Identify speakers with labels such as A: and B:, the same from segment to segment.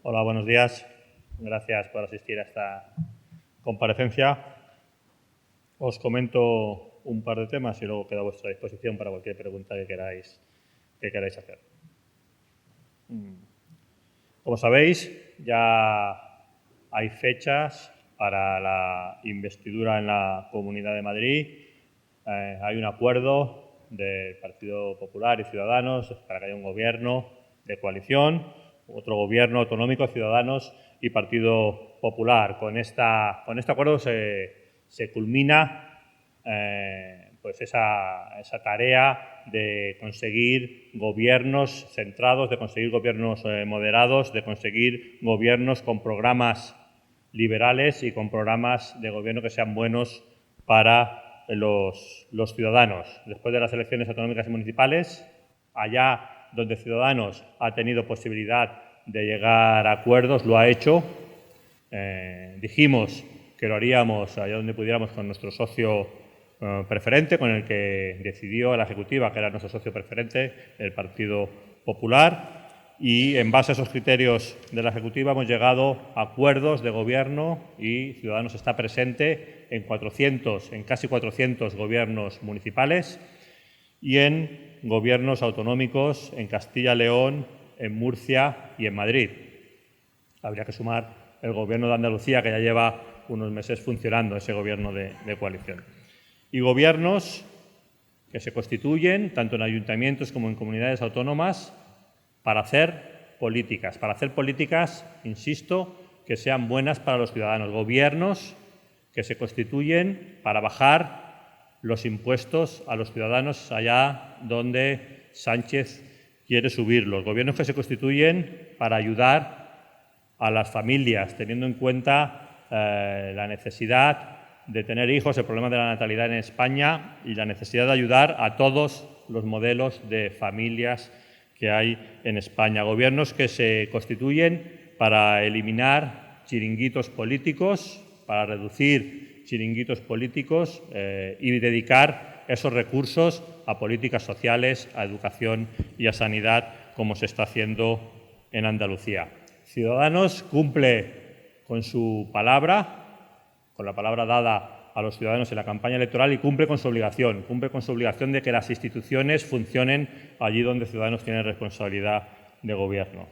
A: Hola, buenos días. Gracias por asistir a esta comparecencia. Os comento un par de temas y luego quedo a vuestra disposición para cualquier pregunta que queráis hacer. Como sabéis, ya hay fechas para la investidura en la Comunidad de Madrid. Hay un acuerdo del Partido Popular y Ciudadanos para que haya un gobierno de coalición, otro gobierno autonómico, Ciudadanos y Partido Popular. Con este acuerdo se culmina pues esa tarea de conseguir gobiernos centrados, de conseguir gobiernos moderados, de conseguir gobiernos con programas liberales y con programas de gobierno que sean buenos para los ciudadanos. Después de las elecciones autonómicas y municipales, allá donde Ciudadanos ha tenido posibilidad de llegar a acuerdos, lo ha hecho. Dijimos que lo haríamos allá donde pudiéramos con nuestro socio preferente, con el que decidió la Ejecutiva, que era nuestro socio preferente, el Partido Popular, y en base a esos criterios de la Ejecutiva hemos llegado a acuerdos de gobierno y Ciudadanos está presente en casi 400 gobiernos municipales y en gobiernos autonómicos en Castilla y León, en Murcia y en Madrid. Habría que sumar el gobierno de Andalucía, que ya lleva unos meses funcionando, ese gobierno de coalición. Y gobiernos que se constituyen tanto en ayuntamientos como en comunidades autónomas para hacer políticas, insisto, que sean buenas para los ciudadanos. Gobiernos que se constituyen para bajar los impuestos a los ciudadanos allá donde Sánchez quiere subirlos. Gobiernos que se constituyen para ayudar a las familias, teniendo en cuenta la necesidad de tener hijos, el problema de la natalidad en España y la necesidad de ayudar a todos los modelos de familias que hay en España. Gobiernos que se constituyen para eliminar chiringuitos políticos, para reducir chiringuitos políticos y dedicar esos recursos a políticas sociales, a educación y a sanidad, como se está haciendo en Andalucía. Ciudadanos cumple con su palabra, con la palabra dada a los ciudadanos en la campaña electoral y cumple con su obligación de que las instituciones funcionen allí donde Ciudadanos tiene responsabilidad de gobierno.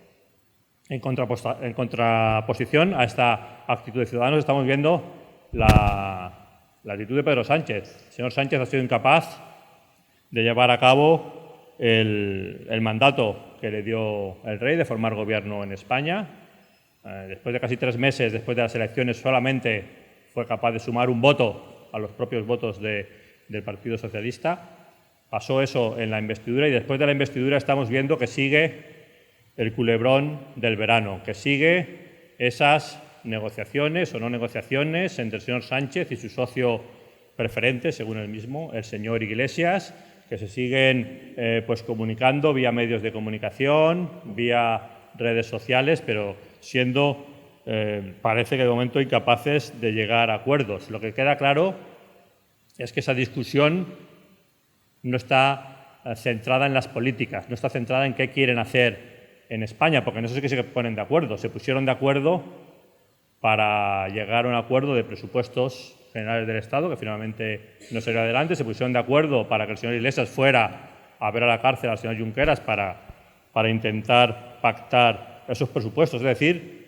A: En contraposición a esta actitud de Ciudadanos estamos viendo la actitud de Pedro Sánchez. El señor Sánchez ha sido incapaz de llevar a cabo el mandato que le dio el rey de formar gobierno en España. Después de casi 3 meses, después de las elecciones, solamente fue capaz de sumar un voto a los propios votos del Partido Socialista. Pasó eso en la investidura y después de la investidura estamos viendo que sigue el culebrón del verano, que sigue esas negociaciones o no negociaciones entre el señor Sánchez y su socio preferente, según él mismo, el señor Iglesias, que se siguen pues comunicando vía medios de comunicación, vía redes sociales, pero siendo parece que de momento incapaces de llegar a acuerdos. Lo que queda claro es que esa discusión no está centrada en las políticas, no está centrada en qué quieren hacer en España, porque en eso sí que se ponen de acuerdo. Se pusieron de acuerdo para llegar a un acuerdo de presupuestos generales del Estado, que finalmente no salió adelante. Se pusieron de acuerdo para que el señor Iglesias fuera a ver a la cárcel al señor Junqueras para intentar pactar esos presupuestos. Es decir,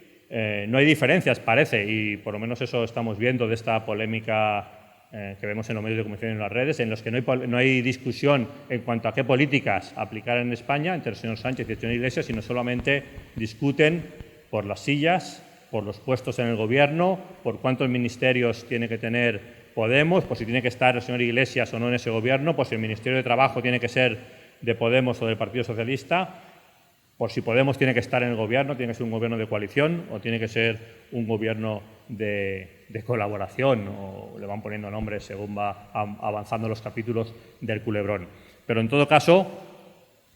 A: no hay diferencias, parece, y por lo menos eso estamos viendo de esta polémica que vemos en los medios de comunicación y en las redes, en los que no hay discusión en cuanto a qué políticas aplicar en España entre el señor Sánchez y el señor Iglesias, sino solamente discuten por las sillas, por los puestos en el Gobierno, por cuántos ministerios tiene que tener Podemos, por si tiene que estar el señor Iglesias o no en ese Gobierno, por si el Ministerio de Trabajo tiene que ser de Podemos o del Partido Socialista, por si Podemos tiene que estar en el Gobierno, tiene que ser un Gobierno de coalición o tiene que ser un Gobierno de colaboración, o le van poniendo nombres según va avanzando los capítulos del culebrón. Pero en todo caso,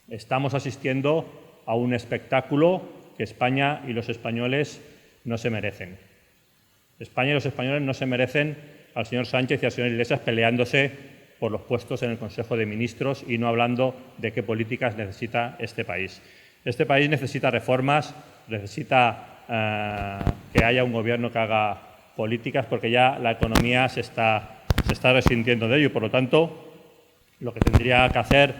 A: estamos asistiendo a un espectáculo que España y los españoles no se merecen. España y los españoles no se merecen al señor Sánchez y al señor Iglesias peleándose por los puestos en el Consejo de Ministros y no hablando de qué políticas necesita este país. Este país necesita reformas, necesita que haya un gobierno que haga políticas, porque ya la economía se está resintiendo de ello y, por lo tanto, lo que tendría que hacer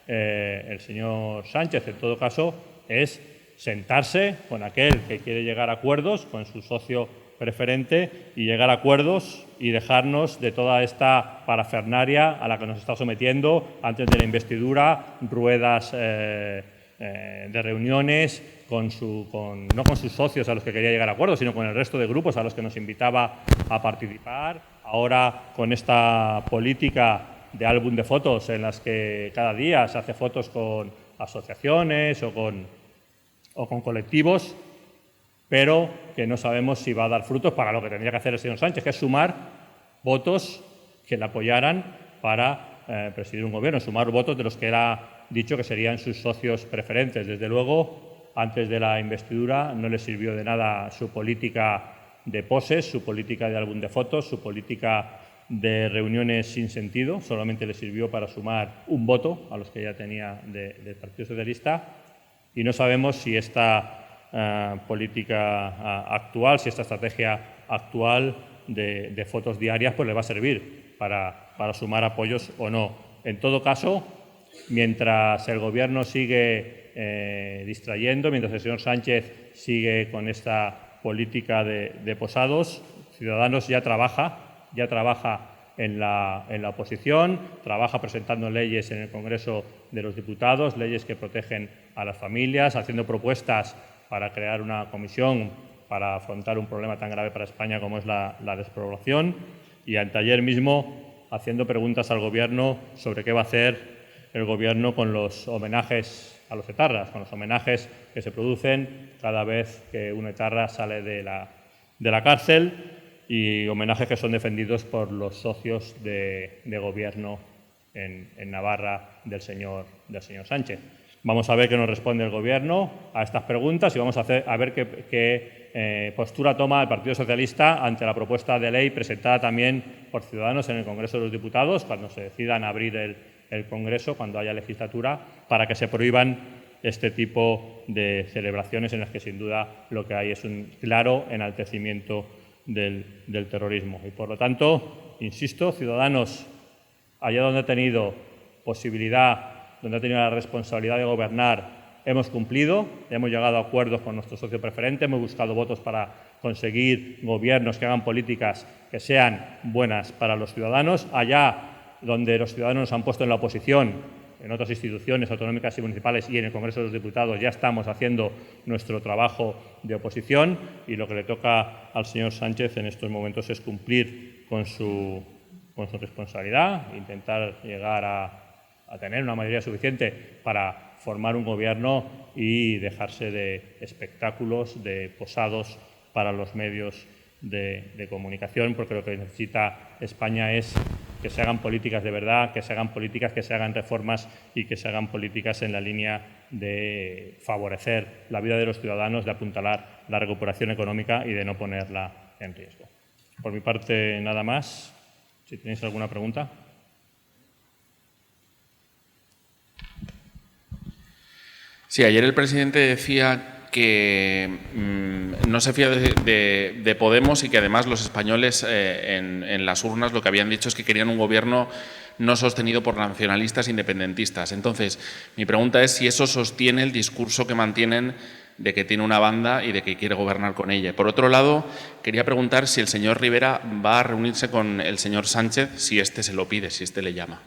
A: el señor Sánchez, en todo caso, es sentarse con aquel que quiere llegar a acuerdos, con su socio preferente, y llegar a acuerdos y dejarnos de toda esta parafernaria a la que nos está sometiendo antes de la investidura, ruedas de reuniones, no con sus socios a los que quería llegar a acuerdos, sino con el resto de grupos a los que nos invitaba a participar. Ahora con esta política de álbum de fotos en las que cada día se hace fotos con asociaciones o con colectivos, pero que no sabemos si va a dar frutos para lo que tendría que hacer el señor Sánchez, que es sumar votos que le apoyaran para presidir un gobierno, sumar votos de los que él ha dicho que serían sus socios preferentes. Desde luego, antes de la investidura no le sirvió de nada su política de poses, su política de álbum de fotos, su política de reuniones sin sentido, solamente le sirvió para sumar un voto a los que ya tenía del Partido Socialista, y no sabemos si esta política actual, si esta estrategia actual de fotos diarias pues le va a servir para sumar apoyos o no. En todo caso, mientras el Gobierno sigue distrayendo, mientras el señor Sánchez sigue con esta política de posados, Ciudadanos ya trabaja en la oposición, trabaja presentando leyes en el Congreso de los Diputados, leyes que protegen a las familias, haciendo propuestas para crear una comisión para afrontar un problema tan grave para España como es la despoblación, y anteayer mismo haciendo preguntas al Gobierno sobre qué va a hacer el Gobierno con los homenajes a los etarras, con los homenajes que se producen cada vez que un etarra sale de la cárcel, y homenajes que son defendidos por los socios de Gobierno en Navarra del señor Sánchez. Vamos a ver qué nos responde el Gobierno a estas preguntas y vamos a ver qué postura toma el Partido Socialista ante la propuesta de ley presentada también por Ciudadanos en el Congreso de los Diputados, cuando se decidan abrir el Congreso, cuando haya legislatura, para que se prohíban este tipo de celebraciones en las que, sin duda, lo que hay es un claro enaltecimiento del terrorismo. Y, por lo tanto, insisto, Ciudadanos, allá donde ha tenido posibilidad, donde ha tenido la responsabilidad de gobernar, hemos cumplido, hemos llegado a acuerdos con nuestro socio preferente, hemos buscado votos para conseguir gobiernos que hagan políticas que sean buenas para los ciudadanos. Allá donde los ciudadanos nos han puesto en la oposición, en otras instituciones autonómicas y municipales y en el Congreso de los Diputados, ya estamos haciendo nuestro trabajo de oposición, y lo que le toca al señor Sánchez en estos momentos es cumplir con su responsabilidad, intentar llegar a tener una mayoría suficiente para formar un gobierno y dejarse de espectáculos, de posados para los medios de comunicación, porque lo que necesita España es que se hagan políticas de verdad, que se hagan políticas, que se hagan reformas y que se hagan políticas en la línea de favorecer la vida de los ciudadanos, de apuntalar la recuperación económica y de no ponerla en riesgo. Por mi parte, nada más. Si tenéis alguna pregunta.
B: Sí, ayer el presidente decía que no se fía de Podemos y que además los españoles en las urnas lo que habían dicho es que querían un gobierno no sostenido por nacionalistas independentistas. Entonces, mi pregunta es si eso sostiene el discurso que mantienen de que tiene una banda y de que quiere gobernar con ella. Por otro lado, quería preguntar si el señor Rivera va a reunirse con el señor Sánchez, si éste se lo pide, si éste le llama.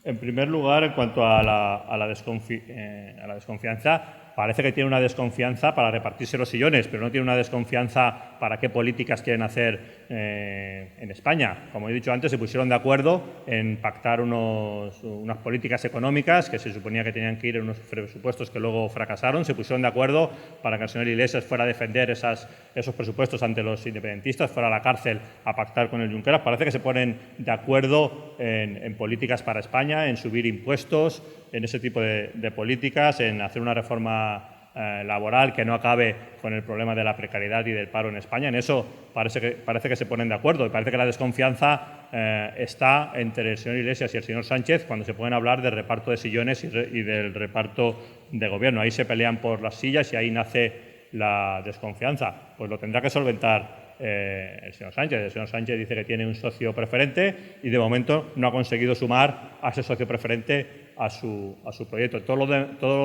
A: En primer lugar, en cuanto a la desconfianza, parece que tiene una desconfianza para repartirse los sillones, pero no tiene una desconfianza para qué políticas quieren hacer en España. Como he dicho antes, se pusieron de acuerdo en pactar unas políticas económicas que se suponía que tenían que ir en unos presupuestos que luego fracasaron. Se pusieron de acuerdo para que el señor Iglesias fuera a defender esos presupuestos ante los independentistas, fuera a la cárcel a pactar con el Junqueras. Parece que se ponen de acuerdo en políticas para España, en subir impuestos, en ese tipo de políticas, en hacer una reforma laboral que no acabe con el problema de la precariedad y del paro en España. En eso parece que se ponen de acuerdo, y parece que la desconfianza está entre el señor Iglesias y el señor Sánchez cuando se pueden hablar de reparto de sillones y del reparto de gobierno. Ahí se pelean por las sillas y ahí nace la desconfianza? Pues lo tendrá que solventar el señor Sánchez. El señor Sánchez dice que tiene un socio preferente y de momento no ha conseguido sumar a ese socio preferente a su proyecto. Todo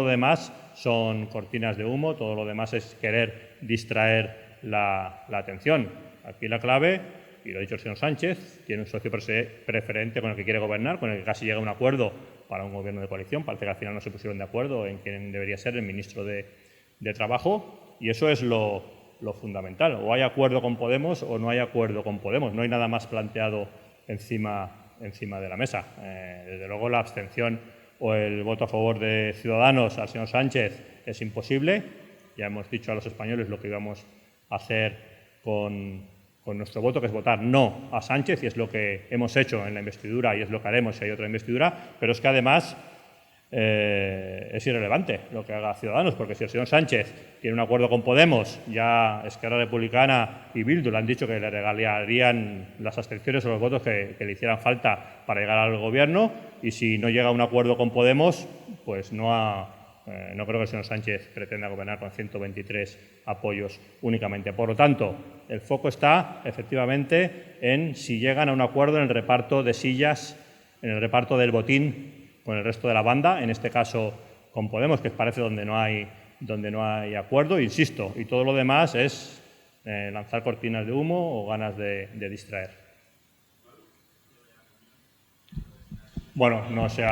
A: lo demás son cortinas de humo, todo lo demás es querer distraer la atención. Aquí la clave, y lo ha dicho el señor Sánchez, tiene un socio preferente con el que quiere gobernar, con el que casi llega a un acuerdo para un gobierno de coalición. Parece que al final no se pusieron de acuerdo en quién debería ser el ministro de Trabajo, y eso es lo fundamental. O hay acuerdo con Podemos o no hay acuerdo con Podemos. No hay nada más planteado encima de la mesa. Desde luego la abstención o el voto a favor de Ciudadanos al señor Sánchez es imposible. Ya hemos dicho a los españoles lo que íbamos a hacer con nuestro voto, que es votar no a Sánchez, y es lo que hemos hecho en la investidura y es lo que haremos si hay otra investidura, pero es que además es irrelevante lo que haga Ciudadanos, porque si el señor Sánchez tiene un acuerdo con Podemos, ya Esquerra Republicana y Bildu le han dicho que le regalarían las abstenciones o los votos que le hicieran falta para llegar al gobierno, y si no llega a un acuerdo con Podemos, pues no creo que el señor Sánchez pretenda gobernar con 123 apoyos únicamente. Por lo tanto, el foco está efectivamente en si llegan a un acuerdo en el reparto de sillas, en el reparto del botín con el resto de la banda, en este caso con Podemos, que parece donde no hay acuerdo, insisto, y todo lo demás es lanzar cortinas de humo o ganas de distraer. Bueno, no se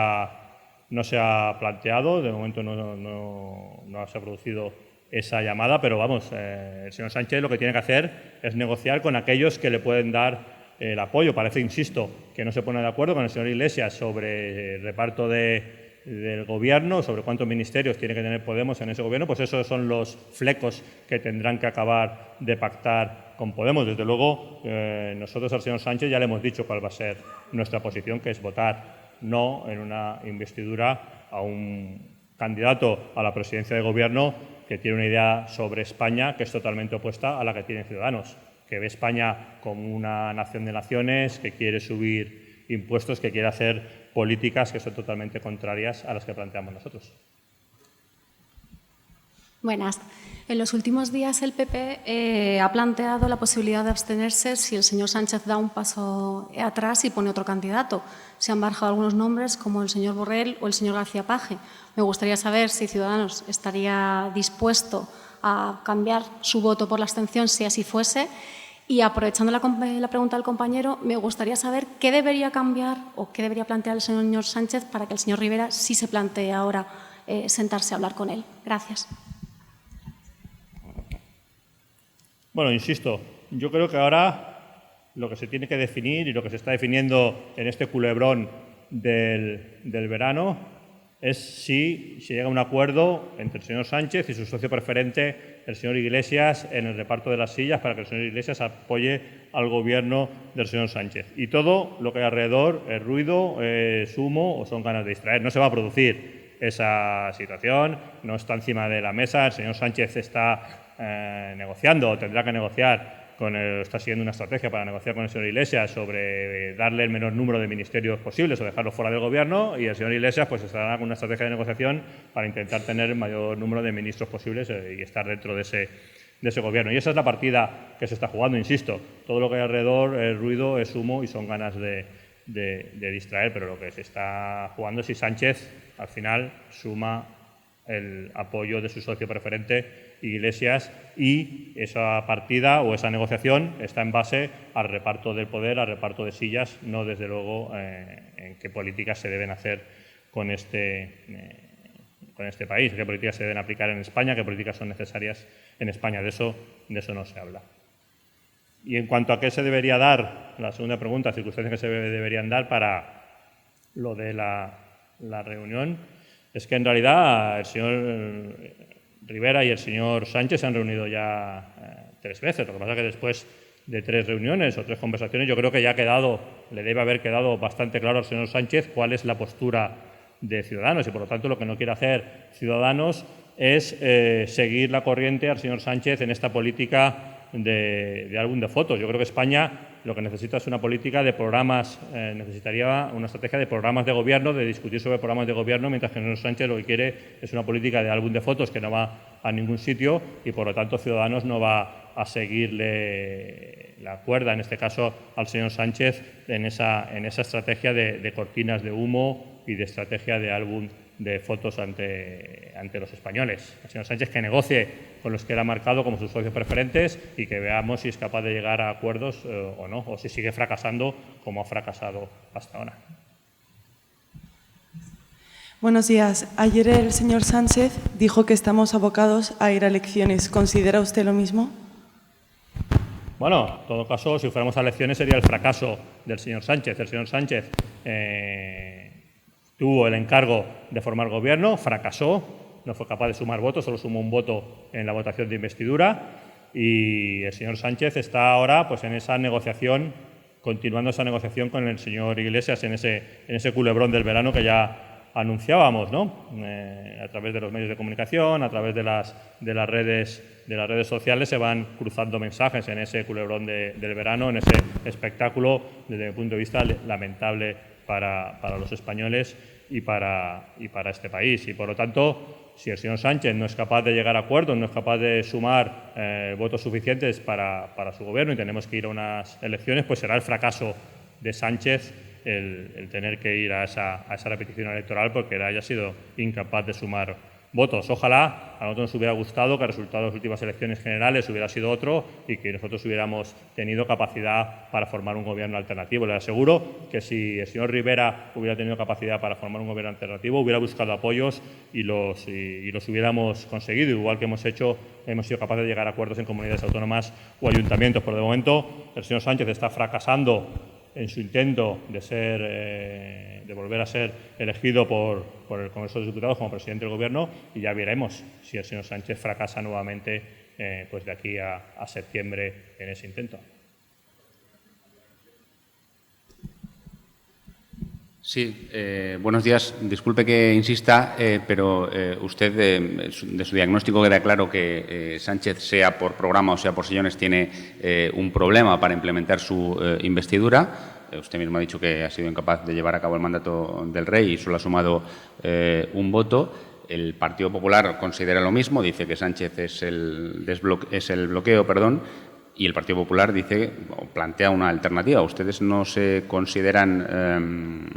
A: ha planteado, de momento no se ha producido esa llamada, pero vamos, el señor Sánchez lo que tiene que hacer es negociar con aquellos que le pueden dar el apoyo. Parece, insisto, que no se pone de acuerdo con el señor Iglesias sobre el reparto del gobierno, sobre cuántos ministerios tiene que tener Podemos en ese gobierno. Pues esos son los flecos que tendrán que acabar de pactar con Podemos. Desde luego, nosotros al señor Sánchez ya le hemos dicho cuál va a ser nuestra posición, que es votar no en una investidura a un candidato a la presidencia de gobierno que tiene una idea sobre España que es totalmente opuesta a la que tiene Ciudadanos, que ve España como una nación de naciones, que quiere subir impuestos, que quiere hacer políticas que son totalmente contrarias a las que planteamos nosotros.
C: Buenas. En los últimos días el PP ha planteado la posibilidad de abstenerse si el señor Sánchez da un paso atrás y pone otro candidato. Se han barajado algunos nombres como el señor Borrell o el señor García Paje. Me gustaría saber si Ciudadanos estaría dispuesto a cambiar su voto por la abstención si así fuese. Y aprovechando la pregunta del compañero, me gustaría saber qué debería cambiar o qué debería plantear el señor Sánchez para que el señor Rivera sí se plantee ahora sentarse a hablar con él. Gracias.
A: Bueno, insisto, yo creo que ahora lo que se tiene que definir y lo que se está definiendo en este culebrón del verano es si se llega a un acuerdo entre el señor Sánchez y su socio preferente, el señor Iglesias, en el reparto de las sillas para que el señor Iglesias apoye al gobierno del señor Sánchez. Y todo lo que hay alrededor es ruido, es humo o son ganas de distraer. No se va a producir esa situación, no está encima de la mesa. El señor Sánchez está negociando o tendrá que negociar está siguiendo una estrategia para negociar con el señor Iglesias sobre darle el menor número de ministerios posibles o dejarlo fuera del gobierno, y el señor Iglesias pues estará con una estrategia de negociación para intentar tener el mayor número de ministros posibles y estar dentro de ese gobierno. Y esa es la partida que se está jugando, insisto. Todo lo que hay alrededor es ruido, es humo y son ganas de distraer, pero lo que se está jugando es si Sánchez al final suma el apoyo de su socio preferente, Iglesias, y esa partida o esa negociación está en base al reparto del poder, al reparto de sillas, no desde luego en qué políticas se deben hacer con este país, qué políticas se deben aplicar en España, qué políticas son necesarias en España. De eso no se habla. Y en cuanto a qué se debería dar, la segunda pregunta, circunstancias que se deberían dar para lo de la reunión, es que en realidad el señor Rivera y el señor Sánchez se han reunido ya 3 veces. Lo que pasa es que después de 3 reuniones o 3 conversaciones, yo creo que ya le debe haber quedado bastante claro al señor Sánchez cuál es la postura de Ciudadanos, y por lo tanto lo que no quiere hacer Ciudadanos es seguir la corriente al señor Sánchez en esta política de álbum de fotos. Yo creo que España lo que necesita es una política de programas, necesitaría una estrategia de programas de gobierno, de discutir sobre programas de gobierno, mientras que el señor Sánchez lo que quiere es una política de álbum de fotos que no va a ningún sitio y, por lo tanto, Ciudadanos no va a seguirle la cuerda, en este caso, al señor Sánchez en esa estrategia de cortinas de humo y de estrategia de álbum de fotos ante los españoles. El señor Sánchez que negocie con los que él ha marcado como sus socios preferentes y que veamos si es capaz de llegar a acuerdos o no, o si sigue fracasando como ha fracasado hasta ahora.
D: Buenos días. Ayer el señor Sánchez dijo que estamos abocados a ir a elecciones. ¿Considera usted lo mismo?
A: Bueno, en todo caso, si fuéramos a elecciones sería el fracaso del señor Sánchez. El señor Sánchez tuvo el encargo de formar gobierno, fracasó, no fue capaz de sumar votos, solo sumó un voto en la votación de investidura y el señor Sánchez está ahora pues, en esa negociación, continuando esa negociación con el señor Iglesias en ese culebrón del verano que ya anunciábamos, ¿no? A través de los medios de comunicación, a través de las redes sociales se van cruzando mensajes en ese culebrón del verano, en ese espectáculo, desde mi punto de vista, lamentable para los españoles y para este país. Y, por lo tanto, si el señor Sánchez no es capaz de llegar a acuerdos, no es capaz de sumar votos suficientes para su gobierno y tenemos que ir a unas elecciones, pues será el fracaso de Sánchez el tener que ir a esa repetición electoral porque él haya sido incapaz de sumar votos. Ojalá a nosotros nos hubiera gustado que el resultado de las últimas elecciones generales hubiera sido otro y que nosotros hubiéramos tenido capacidad para formar un gobierno alternativo. Le aseguro que si el señor Rivera hubiera tenido capacidad para formar un gobierno alternativo, hubiera buscado apoyos y los hubiéramos conseguido, igual que hemos sido capaces de llegar a acuerdos en comunidades autónomas o ayuntamientos. Pero de momento el señor Sánchez está fracasando en su intento de volver a ser elegido por el Congreso de los Diputados como presidente del Gobierno y ya veremos si el señor Sánchez fracasa nuevamente pues de aquí a septiembre en ese intento.
E: Sí, buenos días. Disculpe que insista, pero usted de su diagnóstico queda claro que Sánchez, sea por programa o sea por sillones, tiene un problema para implementar su investidura. Usted mismo ha dicho que ha sido incapaz de llevar a cabo el mandato del rey y solo ha sumado un voto. El Partido Popular considera lo mismo, dice que Sánchez es el bloqueo, y el Partido Popular dice o plantea una alternativa. ¿Ustedes no se consideran,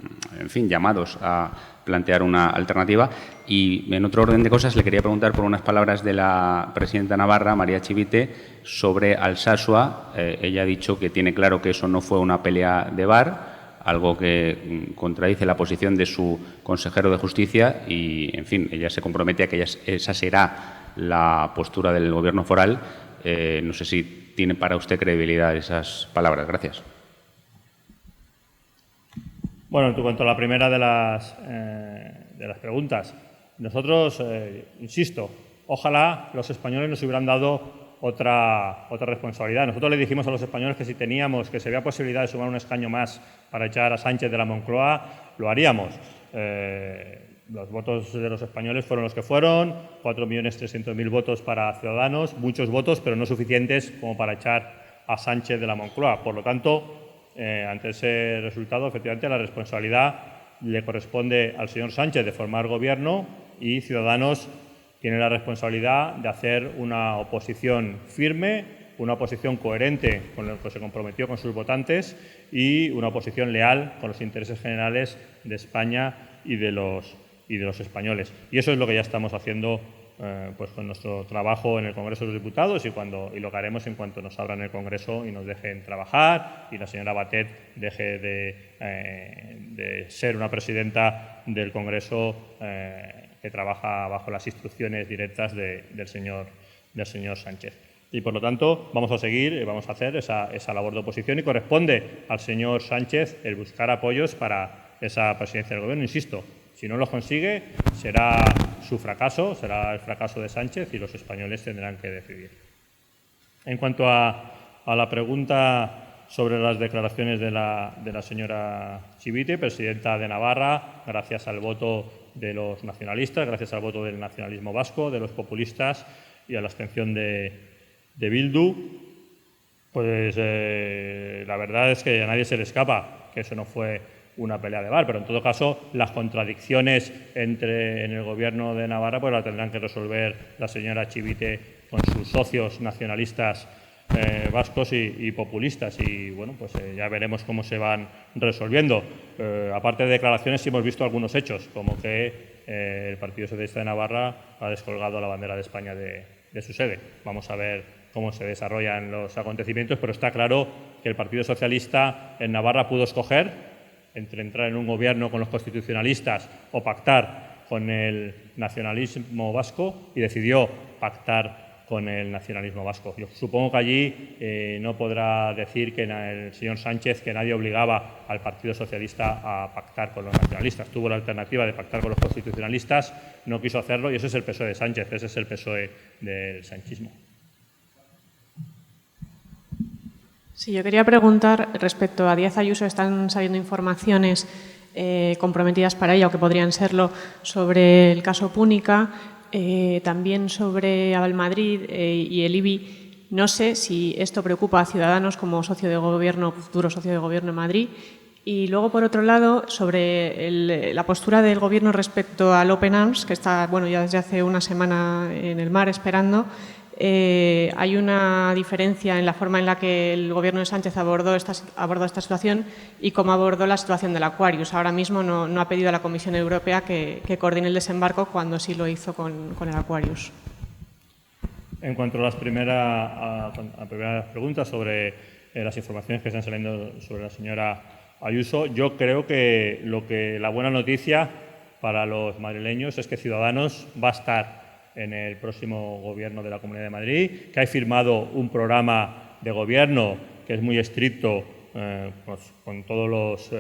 E: llamados a plantear una alternativa? Y en otro orden de cosas le quería preguntar por unas palabras de la presidenta navarra, María Chivite, sobre Alsasua. Ella ha dicho que tiene claro que eso no fue una pelea de bar, algo que contradice la posición de su consejero de Justicia y, ella se compromete a que esa será la postura del Gobierno foral. No sé si tiene para usted credibilidad esas palabras. Gracias.
A: Bueno, en cuanto a la primera de las preguntas, nosotros, insisto, ojalá los españoles nos hubieran dado otra responsabilidad. Nosotros le dijimos a los españoles que si teníamos, que se había posibilidad de sumar un escaño más para echar a Sánchez de la Moncloa, lo haríamos. Los votos de los españoles fueron los que fueron, 4.300.000 votos para Ciudadanos, muchos votos, pero no suficientes como para echar a Sánchez de la Moncloa. Por lo tanto, ante ese resultado, efectivamente, la responsabilidad le corresponde al señor Sánchez de formar gobierno y Ciudadanos tiene la responsabilidad de hacer una oposición firme, una oposición coherente con lo que se comprometió con sus votantes y una oposición leal con los intereses generales de España y de los españoles. Y eso es lo que ya estamos haciendo pues con nuestro trabajo en el Congreso de los Diputados y lo que haremos en cuanto nos abran el Congreso y nos dejen trabajar y la señora Batet deje de ser una presidenta del Congreso que trabaja bajo las instrucciones directas del señor Sánchez. Y, por lo tanto, vamos a seguir y vamos a hacer esa labor de oposición y corresponde al señor Sánchez el buscar apoyos para esa presidencia del Gobierno. Insisto, si no lo consigue, será su fracaso, será el fracaso de Sánchez y los españoles tendrán que decidir. En cuanto a la pregunta sobre las declaraciones de la señora Chivite, presidenta de Navarra, gracias al voto de los nacionalistas, gracias al voto del nacionalismo vasco, de los populistas y a la abstención de Bildu, Pues la verdad es que a nadie se le escapa que eso no fue una pelea de bar, pero en todo caso las contradicciones en el Gobierno de Navarra pues las tendrán que resolver la señora Chivite con sus socios nacionalistas vascos y populistas, y bueno, pues ya veremos cómo se van resolviendo. Aparte de declaraciones, sí hemos visto algunos hechos, como que el Partido Socialista de Navarra ha descolgado la bandera de España de su sede. Vamos a ver cómo se desarrollan los acontecimientos, pero está claro que el Partido Socialista en Navarra pudo escoger entre entrar en un gobierno con los constitucionalistas o pactar con el nacionalismo vasco, y decidió pactar con el nacionalismo vasco. Yo supongo que allí no podrá decir que el señor Sánchez que nadie obligaba al Partido Socialista a pactar con los nacionalistas. Tuvo la alternativa de pactar con los constitucionalistas, no quiso hacerlo, y ese es el PSOE de Sánchez, ese es el PSOE del sanchismo.
F: Sí, yo quería preguntar respecto a Díaz Ayuso. Están saliendo informaciones comprometidas para ella, o que podrían serlo, sobre el caso Púnica, también sobre Abelmadrid y el IBI. No sé si esto preocupa a Ciudadanos como socio de gobierno, futuro socio de gobierno en Madrid. Y luego, por otro lado, sobre la postura del Gobierno respecto al Open Arms, que está ya desde hace una semana en el mar esperando. Hay una diferencia en la forma en la que el Gobierno de Sánchez abordó esta situación y cómo abordó la situación del Aquarius. Ahora mismo no ha pedido a la Comisión Europea que coordine el desembarco, cuando sí lo hizo con el Aquarius.
A: En cuanto a las primeras preguntas sobre las informaciones que están saliendo sobre la señora Ayuso, yo creo que la buena noticia para los madrileños es que Ciudadanos va a estar en el próximo Gobierno de la Comunidad de Madrid, que ha firmado un programa de gobierno que es muy estricto, pues, con todos los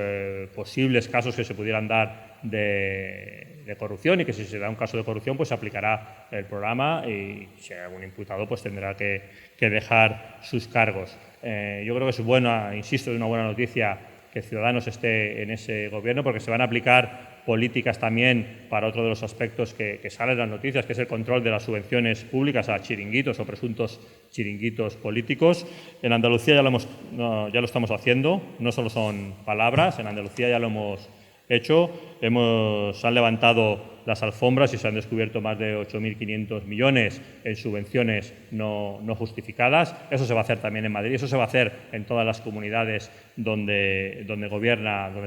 A: posibles casos que se pudieran dar de corrupción, y que si se da un caso de corrupción pues se aplicará el programa, y si hay algún imputado pues tendrá que dejar sus cargos. Yo creo que es buena, insisto, es una buena noticia que Ciudadanos esté en ese Gobierno, porque se van a aplicar políticas también para otro de los aspectos que salen en las noticias, que es el control de las subvenciones públicas a chiringuitos o presuntos chiringuitos políticos. En Andalucía ya lo estamos haciendo, no solo son palabras, en Andalucía ya lo hemos hecho. Se han levantado las alfombras y se han descubierto más de 8.500 millones en subvenciones no justificadas. Eso se va a hacer también en Madrid, eso se va a hacer en todas las comunidades donde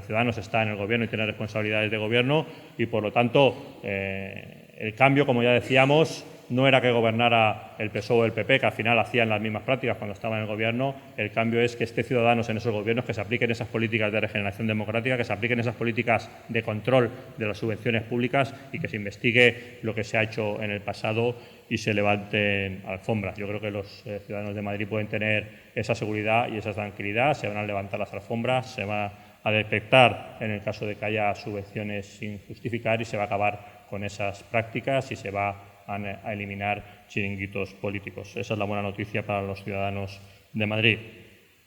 A: Ciudadanos está en el Gobierno y tiene responsabilidades de Gobierno, y por lo tanto el cambio, como ya decíamos, no era que gobernara el PSOE o el PP, que al final hacían las mismas prácticas cuando estaban en el Gobierno. El cambio es que esté Ciudadanos en esos gobiernos, que se apliquen esas políticas de regeneración democrática, que se apliquen esas políticas de control de las subvenciones públicas, y que se investigue lo que se ha hecho en el pasado y se levanten alfombras. Yo creo que los ciudadanos de Madrid pueden tener esa seguridad y esa tranquilidad. Se van a levantar las alfombras, se va a detectar en el caso de que haya subvenciones sin justificar, y se va a acabar con esas prácticas y se va a eliminar chiringuitos políticos. Esa es la buena noticia para los ciudadanos de Madrid.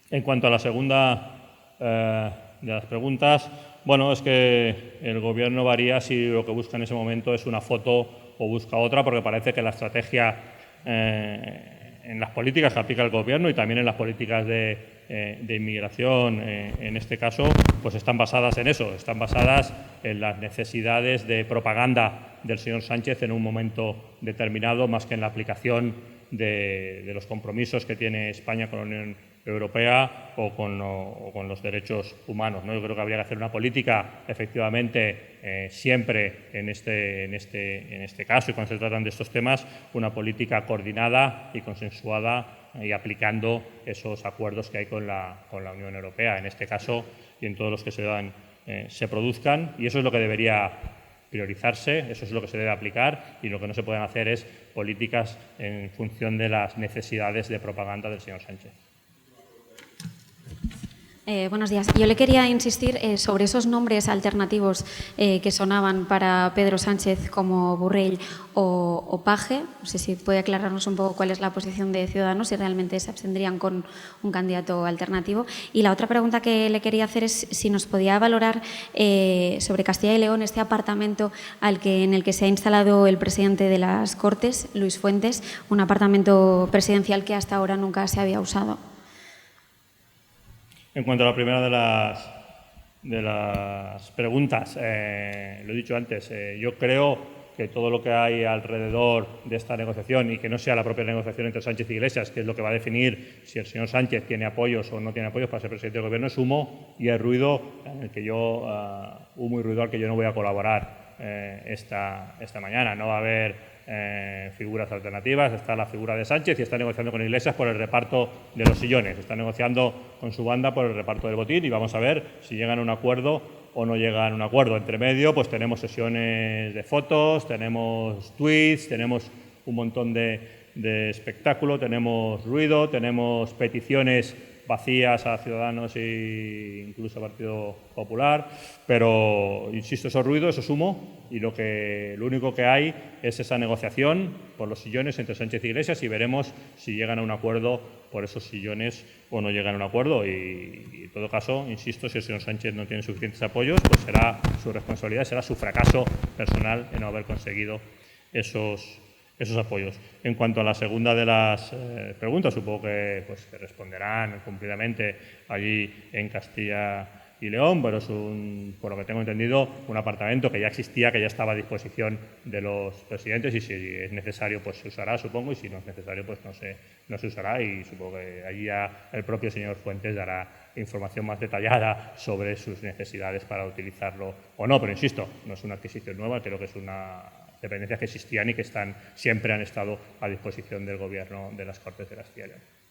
A: En cuanto a la segunda de las preguntas, es que el Gobierno varía si lo que busca en ese momento es una foto o busca otra, porque parece que la estrategia en las políticas que aplica el Gobierno y también en las políticas de inmigración, en este caso, pues están basadas en eso, están basadas en las necesidades de propaganda del señor Sánchez en un momento determinado, más que en la aplicación de los compromisos que tiene España con la Unión Europea o con los derechos humanos, ¿no? Yo creo que habría que hacer una política, efectivamente, siempre en este caso, y cuando se tratan de estos temas, una política coordinada y consensuada, y aplicando esos acuerdos que hay con la Unión Europea, en este caso, y en todos los que se produzcan, y eso es lo que debería priorizarse, eso es lo que se debe aplicar, y lo que no se pueden hacer es políticas en función de las necesidades de propaganda del señor Sánchez.
C: Buenos días. Yo le quería insistir sobre esos nombres alternativos que sonaban para Pedro Sánchez, como Borrell o Page. No sé si puede aclararnos un poco cuál es la posición de Ciudadanos, si realmente se abstendrían con un candidato alternativo. Y la otra pregunta que le quería hacer es si nos podía valorar sobre Castilla y León, este apartamento en el que se ha instalado el presidente de las Cortes, Luis Fuentes, un apartamento presidencial que hasta ahora nunca se había usado.
A: En cuanto a la primera de las preguntas, lo he dicho antes, yo creo que todo lo que hay alrededor de esta negociación y que no sea la propia negociación entre Sánchez y Iglesias, que es lo que va a definir si el señor Sánchez tiene apoyos o no tiene apoyos para ser presidente del Gobierno, es humo y es ruido en el que humo y ruido al que yo no voy a colaborar esta mañana. No va a haber figuras alternativas, está la figura de Sánchez y está negociando con Iglesias por el reparto de los sillones, está negociando con su banda por el reparto del botín y vamos a ver si llegan a un acuerdo o no llegan a un acuerdo. Entre medio, pues tenemos sesiones de fotos, tenemos tweets, tenemos un montón de espectáculo, tenemos ruido, tenemos peticiones vacías a Ciudadanos e incluso a Partido Popular, pero, insisto, eso es ruido, eso es humo y lo único que hay es esa negociación por los sillones entre Sánchez y Iglesias y veremos si llegan a un acuerdo por esos sillones o no llegan a un acuerdo y en todo caso, insisto, si el señor Sánchez no tiene suficientes apoyos, pues será su responsabilidad, será su fracaso personal en no haber conseguido esos apoyos. En cuanto a la segunda de las preguntas, supongo que responderán cumplidamente allí en Castilla y León, pero es por lo que tengo entendido, un apartamento que ya existía, que ya estaba a disposición de los presidentes y si es necesario pues se usará, supongo, y si no es necesario pues no se usará y supongo que allí ya el propio señor Fuentes dará información más detallada sobre sus necesidades para utilizarlo o no, pero insisto, no es una adquisición nueva, creo que es una dependencias que existían y que siempre han estado a disposición del Gobierno de las Cortes de Castilla y León.